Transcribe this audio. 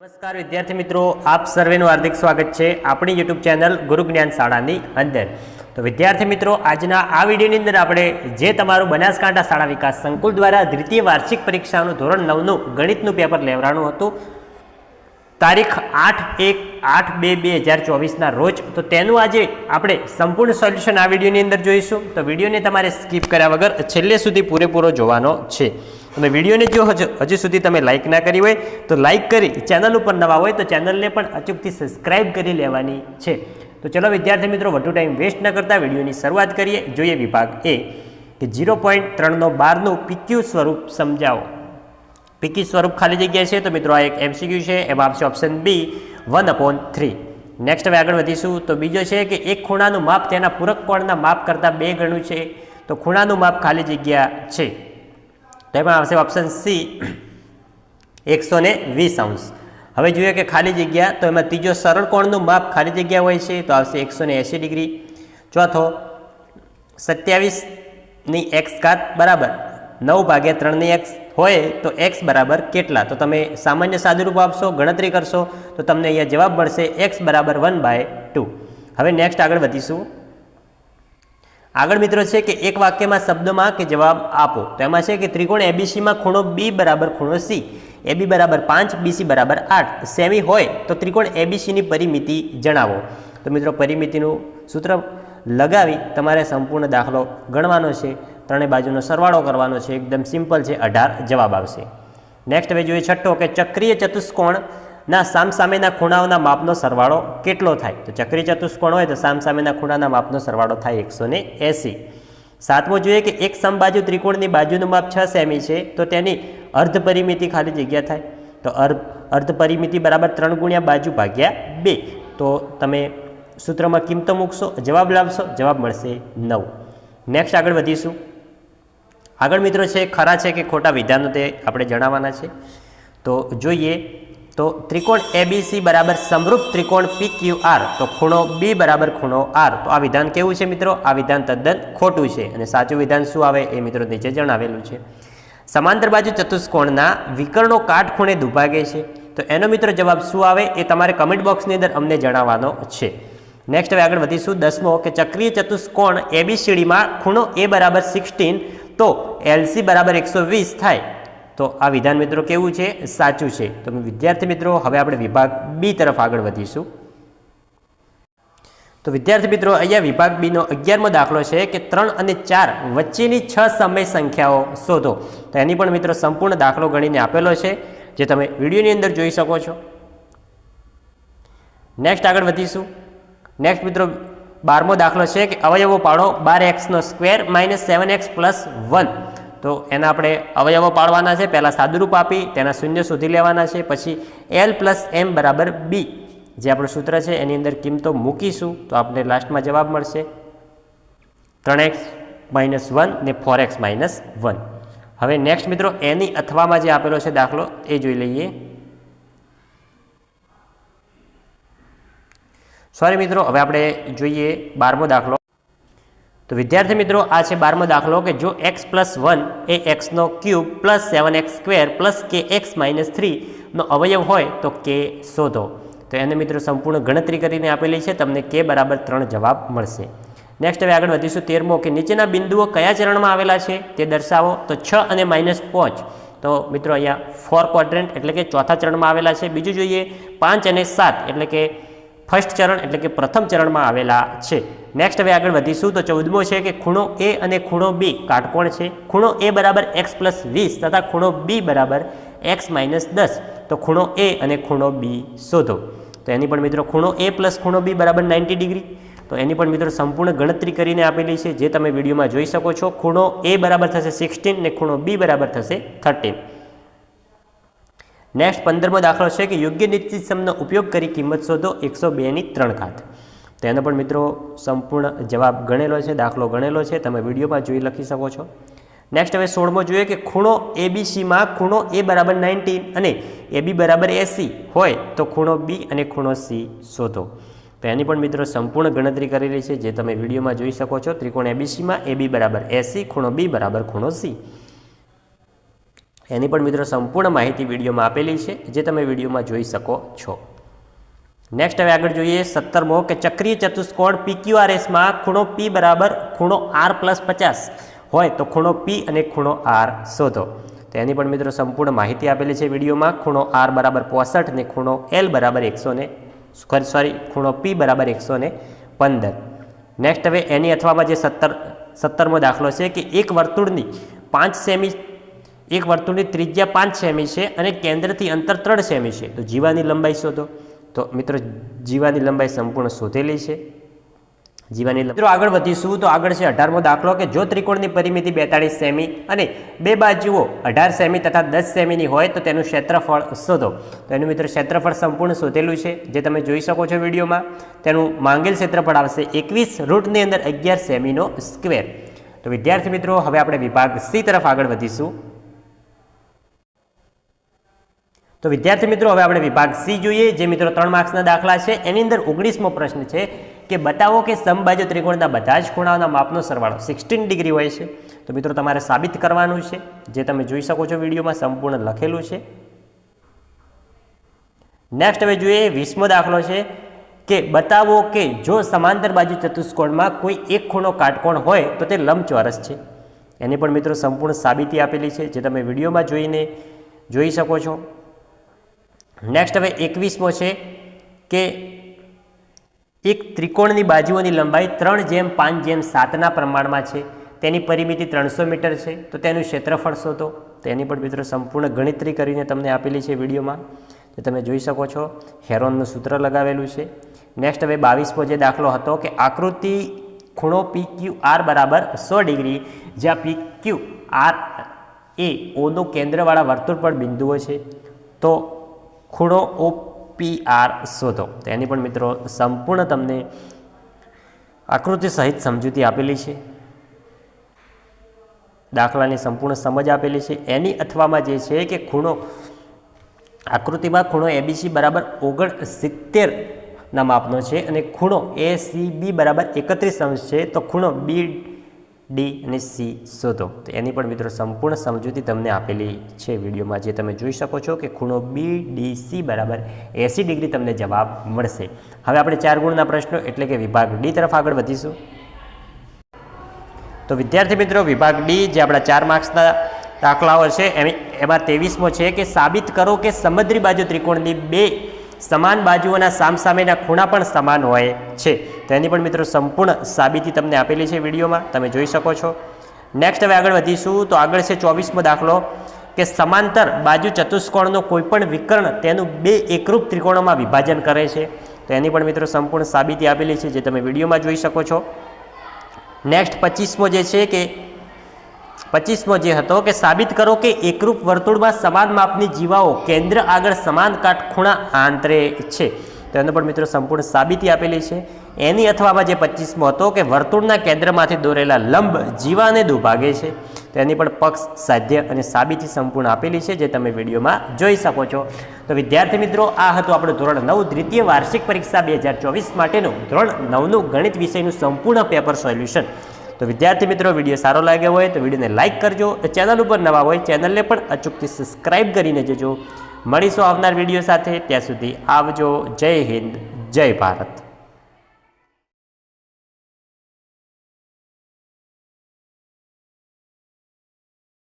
નમસ્કાર વિદ્યાર્થી મિત્રો, આપ સર્વેનું હાર્દિક સ્વાગત છે આપણી યુટ્યુબ ચેનલ ગુરુ જ્ઞાન શાળાની અંદર। તો વિદ્યાર્થી મિત્રો, આજના આ વિડીયોની અંદર આપણે જે તમારું બનાસકાંઠા શાળા વિકાસ સંકુલ દ્વારા દ્વિતીય વાર્ષિક પરીક્ષાનું ધોરણ 9નું ગણિતનું પેપર લેવડાવવાનું હતું તારીખ 8/1/8/2024ના રોજ। તો તેનું આજે આપણે સંપૂર્ણ સોલ્યુશન આ વિડીયોની અંદર જોઈશું। તો વિડીયોને તમારે સ્કીપ કર્યા વગર છેલ્લે સુધી પૂરેપૂરો જોવાનો છે। અને વિડીયોને જો હજુ સુધી તમે લાઇક ના કરી હોય તો લાઇક કરી, ચેનલ ઉપર નવા હોય તો ચેનલને પણ અચૂકથી સબસ્ક્રાઇબ કરી લેવાની છે। તો ચલો વિદ્યાર્થી મિત્રો, વધુ ટાઈમ વેસ્ટ ન કરતા વિડીયોની શરૂઆત કરીએ। જોઈએ વિભાગ એ કે 0.3/12નું પીક્યુ સ્વરૂપ સમજાવો। પીક્યુ સ્વરૂપ ખાલી જગ્યા છે, તો મિત્રો આ એક MCQ છે, એમાં આપશે ઓપ્શન બી 1/3। નેક્સ્ટ હવે આગળ વધીશું। તો બીજો છે કે એક ખૂણાનું માપ તેના પૂરક કોણના માપ કરતાં 2 ગણું છે, તો ખૂણાનું માપ ખાલી જગ્યા છે, તો એમાં આવશે ઓપ્શન સી 120°। હવે જોઈએ કે ખાલી જગ્યા, તો એમાં ત્રીજો સરળ કોણનું માપ ખાલી જગ્યા હોય છે, તો આવશે 180°। ચોથો 27 x બરાબર 9/3 x હોય તો x બરાબર કેટલા? તો તમે સામાન્ય સાદુરૂપ આપશો, ગણતરી કરશો તો તમને અહીંયા જવાબ મળશે x બરાબર 1/2। હવે નેક્સ્ટ આગળ વધીશું। આગળ મિત્રો છે કે એક વાક્યમાં શબ્દમાં કે જવાબ આપો। તો એમાં છે કે ત્રિકોણ એબીસીમાં ખૂણો બી બરાબર ખૂણો સી, એબી બરાબર 5, બીસી બરાબર 8 સેમી હોય તો ત્રિકોણ એબીસીની પરિમિતિ જણાવો। તો મિત્રો પરિમિતિનું સૂત્ર લગાવી તમારે સંપૂર્ણ દાખલો ગણવાનો છે, ત્રણેય બાજુનો સરવાળો કરવાનો છે, એકદમ સિમ્પલ છે, 18 જવાબ આવશે। નેક્સ્ટ હવે જોઈએ છઠ્ઠો કે ચક્રીય ચતુષ્કોણના સામસામેના ખૂણાઓના માપનો સરવાળો કેટલો થાય? તો ચક્રીય ચતુષ્કોણ હોય તો સામસામેના ખૂણાના માપનો સરવાળો થાય 180। સાતમો જોઈએ કે એક સમબાજુ ત્રિકોણની બાજુનું માપ 6 સેમી છે, તો તેની અર્ધ પરિમિતિ ખાલી જગ્યા થાય, તો અર્ધ પરિમિતિ બરાબર 3 ગુણ્યા બાજુ ભાગ્યા 2। તો તમે સૂત્રમાં કિંમતો મૂકશો, જવાબ લાવશો, જવાબ મળશે 9। નેક્સ્ટ આગળ વધીશું। આગળ મિત્રો છે ખરા છે કે ખોટા વિધાનો તે આપણે જણાવવાના છે। તો જોઈએ તો ત્રિકોણ એબીસી બરાબર સમરૂપ ત્રિકોણ PQR, તો ખૂણો બી બરાબર ખૂણો આર। તો આ વિધાન કેવું છે મિત્રો? આ વિધાન તદ્દન ખોટું છે, અને સાચું વિધાન શું આવે એ મિત્રો નીચે જણાવેલું છે। સમાંતર બાજુ ચતુષ્કોણના વિકર્ણો કાટખૂણે દુભાગે છે, તો એનો મિત્રો જવાબ શું આવે એ તમારે કમેન્ટ બોક્સની અંદર અમને જણાવવાનો છે। નેક્સ્ટ હવે આગળ વધીશું। 10મો કે ચક્રીય ચતુષ્કોણ એબીસીડીમાં ખૂણો એ બરાબર 16, તો LC બરાબર 120 થાય। તો આ વિધાન મિત્રો કેવું છે? સાચું છે। તો વિદ્યાર્થી મિત્રો, હવે આપણે વિભાગ બી તરફ આગળ વધીશું। તો વિદ્યાર્થી મિત્રો, અહીંયા વિભાગ બીનો 11મો દાખલો છે કે 3 અને 4 વચ્ચેની 6 સમય સંખ્યાઓ શોધો। તો એની પણ મિત્રો સંપૂર્ણ દાખલો ગણીને આપેલો છે, જે તમે વિડીયોની અંદર જોઈ શકો છો। નેક્સ્ટ આગળ વધીશું। નેક્સ્ટ મિત્રો 12મો દાખલો છે કે અવયવો પાડો 12x² - 7x + 1। તો એના આપણે અવયવો પાડવાના છે, પહેલાં સાદુરૂપ આપી તેના શૂન્ય શોધી લેવાના છે, પછી L + M બરાબર B જે આપણું સૂત્ર છે એની અંદર કિંમતો મૂકીશું, તો આપણે લાસ્ટમાં જવાબ મળશે 3x - 1 ને 4x - 1। હવે નેક્સ્ટ મિત્રો એની અથવામાં જે આપેલો છે દાખલો એ જોઈ લઈએ। સોરી મિત્રો, હવે આપણે જોઈએ 12મો દાખલો। તો વિદ્યાર્થી મિત્રો, આ છે 12મો દાખલો કે જો x + 1 એ x³ + 7x² + kx - 3 નો અવયવ હોય તો k શોધો। તો એને મિત્રો સંપૂર્ણ ગણતરી કરીને આપેલી છે, તમને k બરાબર 3 જવાબ મળશે। નેક્સ્ટ હવે આગળ વધીશું। 13મો કે નીચેના બિંદુઓ કયા ચરણમાં આવેલા છે તે દર્શાવો। તો 6 અને -5 તો મિત્રો અહીંયા 4 ક્વોડ્રન્ટ એટલે કે ચોથા ચરણમાં આવેલા છે। બીજું જોઈએ 5 અને 7 એટલે કે ફર્સ્ટ ચરણ એટલે કે પ્રથમ ચરણમાં આવેલા છે। નેક્સ્ટ હવે આગળ વધીશું। તો 14મો છે કે ખૂણો એ અને ખૂણો બી કાટકોણ છે। ખૂણો એ બરાબર x + 20 તથા ખૂણો બી બરાબર x - 10, તો ખૂણો એ અને ખૂણો બી શોધો। તો એની પણ મિત્રો ખૂણો એ + ખૂણો બી બરાબર 90°। તો એની પણ મિત્રો સંપૂર્ણ ગણતરી કરીને આપેલી છે, જે તમે વિડીયોમાં જોઈ શકો છો। ખૂણો એ બરાબર થશે 16 ને ખૂણો બી બરાબર થશે 13। નેક્સ્ટ 15મો દાખલો છે કે યોગ્ય નિશ્ચિત સમનો ઉપયોગ કરી કિંમત શોધો 102/3। તો એનો પણ મિત્રો સંપૂર્ણ જવાબ ગણેલો છે, દાખલો ગણેલો છે, તમે વિડીયોમાં જોઈ લખી શકો છો। નેક્સ્ટ હવે 16મો જોઈએ કે ખૂણો એબીસીમાં ખૂણો એ બરાબર 90 અને એબી બરાબર 80 હોય તો ખૂણો બી અને ખૂણો સી શોધો। તો એની પણ મિત્રો સંપૂર્ણ ગણતરી કરેલી છે, જે તમે વિડીયોમાં જોઈ શકો છો। ત્રિકોણ એબીસીમાં એબી બરાબર 80, ખૂણો બી બરાબર ખૂણો સી। એની પણ મિત્રો સંપૂર્ણ માહિતી વિડીયોમાં આપેલી છે, જે તમે વિડીયોમાં જોઈ શકો છો. નેક્સ્ટ હવે આગળ જોઈએ 17મો કે ચક્રીય ચતુષ્કોણ PQRSમાં ખૂણો P બરાબર ખૂણો R પ્લસ 50 હોય તો ખૂણો P અને ખૂણો R શોધો. તો એની પણ મિત્રો સંપૂર્ણ માહિતી આપેલી છે વિડીયોમાં. ખૂણો R બરાબર 65 અને ખૂણો L બરાબર 100 ખૂણો P બરાબર 115. નેક્સ્ટ હવે એની અથવામાં જે 17મો દાખલો છે કે એક વર્તુળની 5 સેમી, એક વર્તુળની ત્રિજ્યા 5 સેમી છે અને કેન્દ્રથી અંતર 3 સેમી છે, તો જીવાની લંબાઈ શોધો. તો મિત્રો જીવાની લંબાઈ સંપૂર્ણ શોધેલી છે. જીવાની મિત્રો આગળ વધીશું તો આગળ છે 18મો દાખલો કે જો ત્રિકોણની પરિમિતિ 42 સેમી અને બે બાજુઓ 18 સેમી તથા 10 સેમીની હોય તો તેનું ક્ષેત્રફળ શોધો. તો એનું મિત્રો ક્ષેત્રફળ સંપૂર્ણ શોધેલું છે, જે તમે જોઈ શકો છો વિડીયોમાં. તેનું માંગેલ ક્ષેત્રફળ આવશે 21 રૂટની અંદર 11 સેમીનો સ્ક્વેર. તો વિદ્યાર્થી મિત્રો હવે આપણે વિભાગ સી તરફ આગળ વધીશું. તો વિદ્યાર્થી મિત્રો હવે આપણે વિભાગ સી જોઈએ, જે મિત્રો 3 માર્ક્સના દાખલા છે. એની અંદર 19મો પ્રશ્ન છે કે બતાવો કે સમબાજુ ત્રિકોણના બધા જ ખૂણાઓના માપનો સરવાળો 16 ડિગ્રી હોય છે. તો મિત્રો તમારે સાબિત કરવાનું છે, જે તમે જોઈ શકો છો વિડીયોમાં સંપૂર્ણ લખેલું છે. નેક્સ્ટ હવે જોઈએ 20મો દાખલો છે કે બતાવો કે જો સમાંતર બાજુ ચતુષ્કોણમાં કોઈ એક ખૂણો કાટકોણ હોય તો તે લંબચોરસ છે. એની પણ મિત્રો સંપૂર્ણ સાબિતી આપેલી છે, જે તમે વિડીયોમાં જોઈને જોઈ શકો છો. નેક્સ્ટ હવે 21મો છે કે એક ત્રિકોણની બાજુઓની લંબાઈ 3:5:7 પ્રમાણમાં છે, તેની પરિમિતિ 300 મીટર છે, તો તેનું ક્ષેત્રફળ શોધો. તો એની પણ મિત્રો સંપૂર્ણ ગણતરી કરીને તમને આપેલી છે વિડીયોમાં, જે તમે જોઈ શકો છો. હેરોનનું સૂત્ર લગાવેલું છે. નેક્સ્ટ હવે 22મો જે દાખલો હતો કે આકૃતિ ખૂણો PQR બરાબર 100 ડિગ્રી, જ્યાં PQR એ ઓનું કેન્દ્રવાળા વર્તુળ પર બિંદુઓ છે, તો ખૂણો OPR શોધો. તો એની પણ મિત્રો સંપૂર્ણ તમને આકૃતિ સહિત સમજૂતી આપેલી છે, દાખલાની સંપૂર્ણ સમજ આપેલી છે. એની અથવામાં જે છે કે ખૂણો આકૃતિમાં ખૂણો ABC બરાબર 69 માપનો છે અને ખૂણો ACB બરાબર 31 અંશ છે, તો ખૂણો BD અને C શોધો. તો એની પણ મિત્રો સંપૂર્ણ સમજૂતી તમને આપેલી છે વિડીયોમાં, જે તમે જોઈ શકો છો કે ખૂણો BDC બરાબર 80 ડિગ્રી તમને જવાબ મળશે. હવે આપણે 4 ગુણના પ્રશ્નો એટલે કે વિભાગ ડી તરફ આગળ વધીશું. તો વિદ્યાર્થી મિત્રો વિભાગ ડી જે આપણા 4 માર્ક્સના દાખલાઓ છે એમાં 23મો છે કે સાબિત કરો કે સમદ્રી બાજુ ત્રિકોણની બે સમાન બાજુઓના સામસામેના ખૂણા પણ સમાન હોય છે. તો એની પણ મિત્રો સંપૂર્ણ સાબિતી તમને આપેલી છે વિડીયોમાં, તમે જોઈ શકો છો. નેક્સ્ટ હવે આગળ વધીશું તો આગળ છે 24મો દાખલો કે સમાંતર બાજુ ચતુષ્કોણનો કોઈપણ વિકર્ણ તેનું બે એકરૂપ ત્રિકોણોમાં વિભાજન કરે છે. તો એની પણ મિત્રો સંપૂર્ણ સાબિતી આપેલી છે, જે તમે વિડીયોમાં જોઈ શકો છો. નેક્સ્ટ 25મો જે છે કે 25મો જે હતો કે સાબિત કરો કે એકરૂપ વર્તુળમાં સમાન માપની જીવાઓ કેન્દ્ર આગળ સમાન કાટખૂણા આંતરે છે. તો એનો પણ મિત્રો સંપૂર્ણ સાબિતી આપેલી છે. એની અથવામાં જે 25મો હતો કે વર્તુળના કેન્દ્રમાંથી દોરેલા લંબ જીવાને દુભાગે છે. તો એની પણ પક્ષ, સાધ્ય અને સાબિતી સંપૂર્ણ આપેલી છે, જે તમે વિડીયોમાં જોઈ શકો છો. તો વિદ્યાર્થી મિત્રો આ હતું આપણું ધોરણ 9 દ્વિતીય વાર્ષિક પરીક્ષા 2024 માટેનું ધોરણ 9નું ગણિત વિષયનું સંપૂર્ણ પેપર સોલ્યુશન. તો વિદ્યાર્થી મિત્રો વિડીયો સારો લાગ્યો હોય તો વિડીયોને લાઇક કરજો. ચેનલ ઉપર નવા હોય ચેનલને પણ અચૂકથી સબસ્ક્રાઇબ કરીને જજો. મળીશું આવનાર વિડીયો સાથે. ત્યાં સુધી આવજો. જય હિન્દ, જય ભારત.